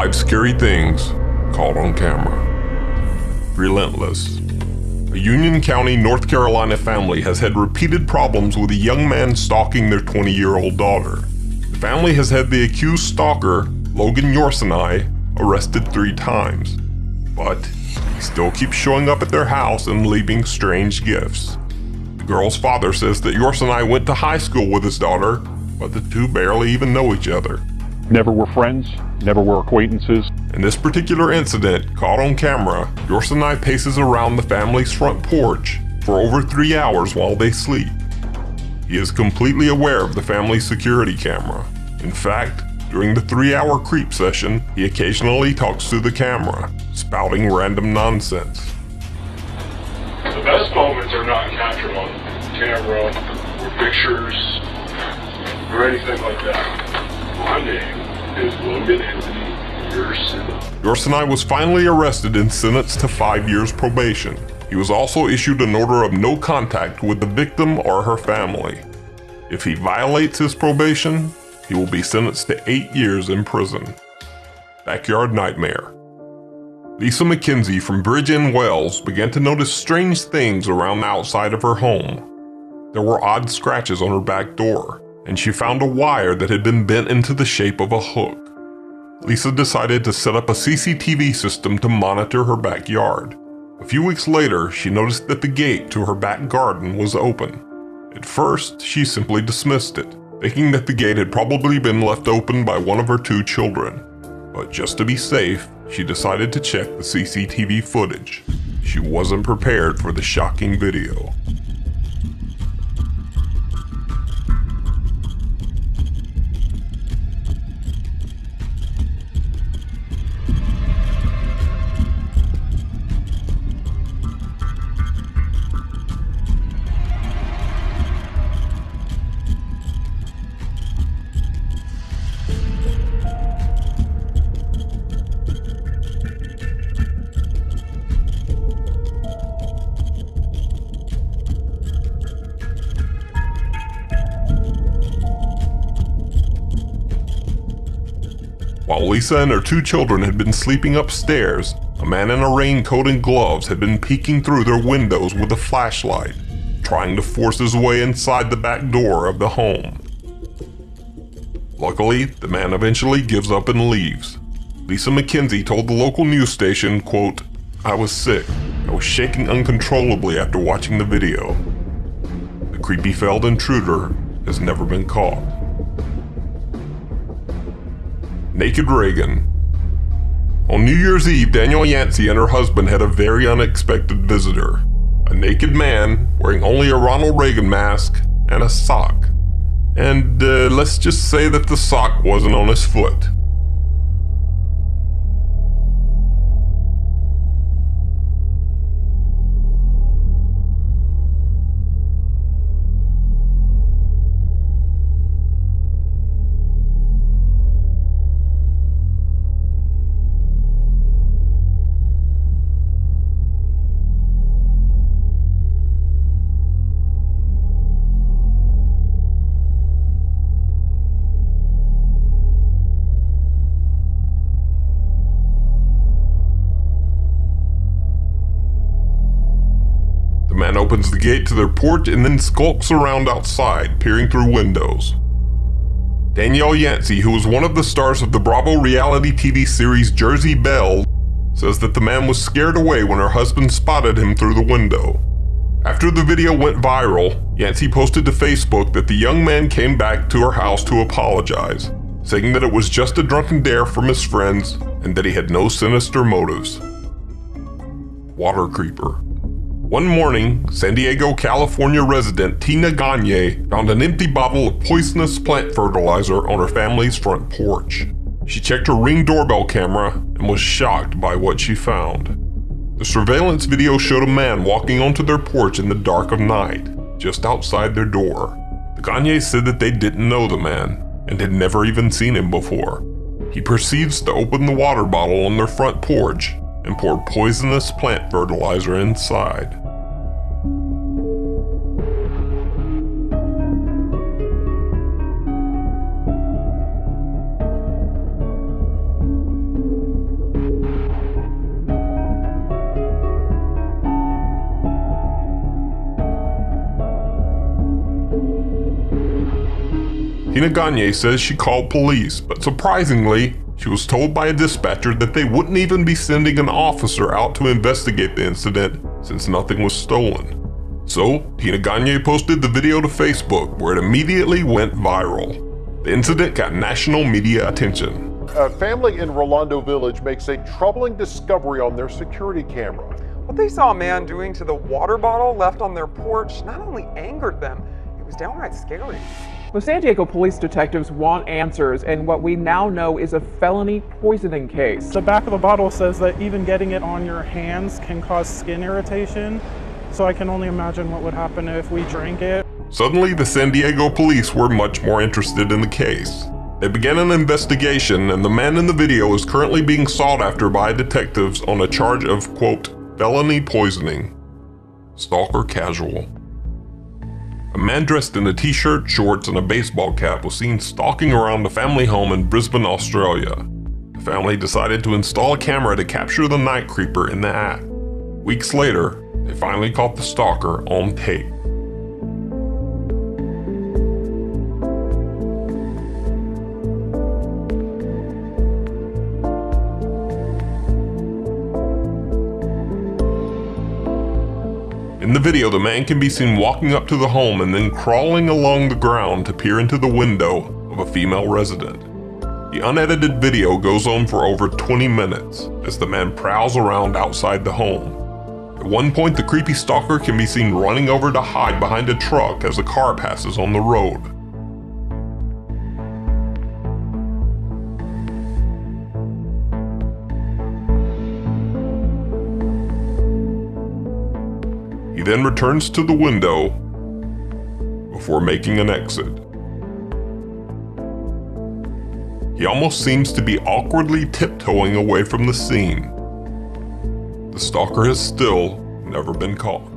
5 scary things caught on camera. Relentless. A Union County, North Carolina family has had repeated problems with a young man stalking their 20-year-old daughter. The family has had the accused stalker, Logan Yorsenai, arrested 3 times, but he still keeps showing up at their house and leaving strange gifts. The girl's father says that Yorsenai went to high school with his daughter, but the two barely even know each other. Never were friends, never were acquaintances. In this particular incident, caught on camera, Yorsenai paces around the family's front porch for over 3 hours while they sleep. He is completely aware of the family's security camera. In fact, during the 3-hour creep session, he occasionally talks to the camera, spouting random nonsense. The best moments are not captured on camera or pictures or anything like that. My name is Logan Anthony Yorsenai. Yorsenai was finally arrested and sentenced to 5 years probation. He was also issued an order of no contact with the victim or her family. If he violates his probation, he will be sentenced to 8 years in prison. Backyard nightmare. Lisa McKenzie from Bridge End, Wells began to notice strange things around the outside of her home. There were odd scratches on her back door, and she found a wire that had been bent into the shape of a hook. Lisa decided to set up a CCTV system to monitor her backyard. A few weeks later, she noticed that the gate to her back garden was open. At first, she simply dismissed it, thinking that the gate had probably been left open by one of her 2 children. But just to be safe, she decided to check the CCTV footage. She wasn't prepared for the shocking video. While Lisa and her 2 children had been sleeping upstairs, a man in a raincoat and gloves had been peeking through their windows with a flashlight, trying to force his way inside the back door of the home. Luckily, the man eventually gives up and leaves. Lisa McKenzie told the local news station, quote, "I was sick. I was shaking uncontrollably after watching the video." The creepy failed intruder has never been caught. Naked Reagan. On New Year's Eve, Danielle Yancey and her husband had a very unexpected visitor. A naked man wearing only a Ronald Reagan mask and a sock. And let's just say that the sock wasn't on his foot. The man opens the gate to their porch and then skulks around outside, peering through windows. Danielle Yancey, who was one of the stars of the Bravo reality TV series Jersey Belle, says that the man was scared away when her husband spotted him through the window. After the video went viral, Yancey posted to Facebook that the young man came back to her house to apologize, saying that it was just a drunken dare from his friends and that he had no sinister motives. Water creeper. One morning, San Diego, California resident Tina Gagne found an empty bottle of poisonous plant fertilizer on her family's front porch. She checked her Ring doorbell camera and was shocked by what she found. The surveillance video showed a man walking onto their porch in the dark of night, just outside their door. The Gagnes said that they didn't know the man and had never even seen him before. He proceeds to open the water bottle on their front porch and poured poisonous plant fertilizer inside. Tina Gagne says she called police, but surprisingly, she was told by a dispatcher that they wouldn't even be sending an officer out to investigate the incident since nothing was stolen. So, Tina Gagne posted the video to Facebook, where it immediately went viral. The incident got national media attention. A family in Rolando Village makes a troubling discovery on their security camera. What they saw a man doing to the water bottle left on their porch not only angered them, it was downright scary. The San Diego police detectives want answers in what we now know is a felony poisoning case. The back of the bottle says that even getting it on your hands can cause skin irritation, so I can only imagine what would happen if we drank it. Suddenly, the San Diego police were much more interested in the case. They began an investigation, and the man in the video is currently being sought after by detectives on a charge of, quote, felony poisoning. Stalker casual. A man dressed in a t-shirt, shorts, and a baseball cap was seen stalking around the family home in Brisbane, Australia. The family decided to install a camera to capture the night creeper in the act. Weeks later, they finally caught the stalker on tape. In the video, the man can be seen walking up to the home and then crawling along the ground to peer into the window of a female resident. The unedited video goes on for over 20 minutes as the man prowls around outside the home. At one point, the creepy stalker can be seen running over to hide behind a truck as a car passes on the road. He then returns to the window before making an exit. He almost seems to be awkwardly tiptoeing away from the scene. The stalker has still never been caught.